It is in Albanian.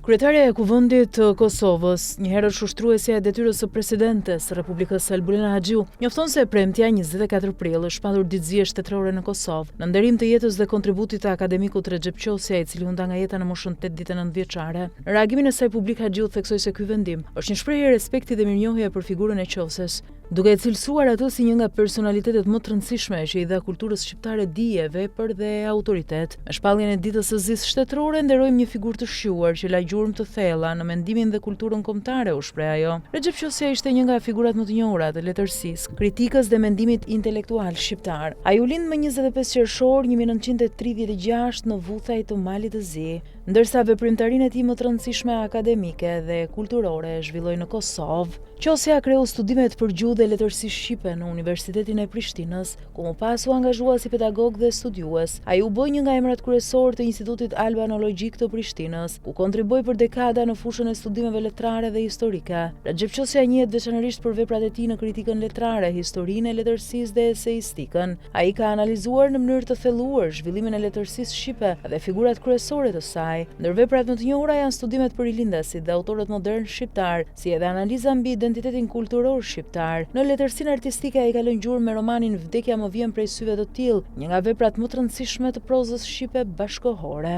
Kryetaria e Kuvendit të Kosovës, një herët ushtruesja e detyrës së presidentes së Republikës Albulina Haxhiu, njofton se premtja 24 prill është shpatur ditëzie shtetërore në Kosovë, në nderim të jetës dhe kontributit të akademikut Recep Qosja, i cili u nda nga jeta në moshën 89 vjeçare. Në reagimin e saj publik, Haxhiu theksoi se ky vendim është një shprehje respekti dhe mirënjohje për figurën e Qoses, duke e cilësuar atë si një nga personalitetet më të rëndësishme që i dha kulturës shqiptare dije, vepër dhe autoritet. Me shpalljen e ditës së zis shtetërore nderojmë një figurë të shquar që la gjurmë të thella në mendimin dhe kulturën kombëtare, u shpreh ajo. Recep Qosja ishte një nga figurat më të njohura të letërsisë, kritikës dhe mendimit intelektual shqiptar. Ai u lind më 25 qershor 1936 në Vuthay të Malit të Zi, ndërsa veprimtarinë e tij më të rëndësishme akademike dhe kulturore e zhvilloi në Kosovë. Qosja kreu studimet për gjuhë dhe letërsi shqipe në Universitetin e Prishtinës, ku më pas u angazhua si pedagog dhe studiues. Ai u bë një nga emrat kryesor të Institutit Albanologjik të Prishtinës, ku kontriboi për dekada në fushën e studimeve letrare dhe historike. Recep Qosja njihet veçanërisht për veprat e tij në kritikën letrare, historinë e letërsisë dhe eseistikën. Ai ka analizuar në mënyrë të thelluar zhvillimin e letërsisë shqipe dhe figurat kryesore të saj. Ndër veprat më të njohura janë studimet për rilindasit dhe autorët modern shqiptar, si edhe analiza mbi identitetin kulturor shqiptar. Në letërsinë artistike ai ka lënë gjurmë me romanin Vdekja më vjen prej syve të tillë, një nga veprat më të rëndësishme të prozës shqipe bashkëkohore.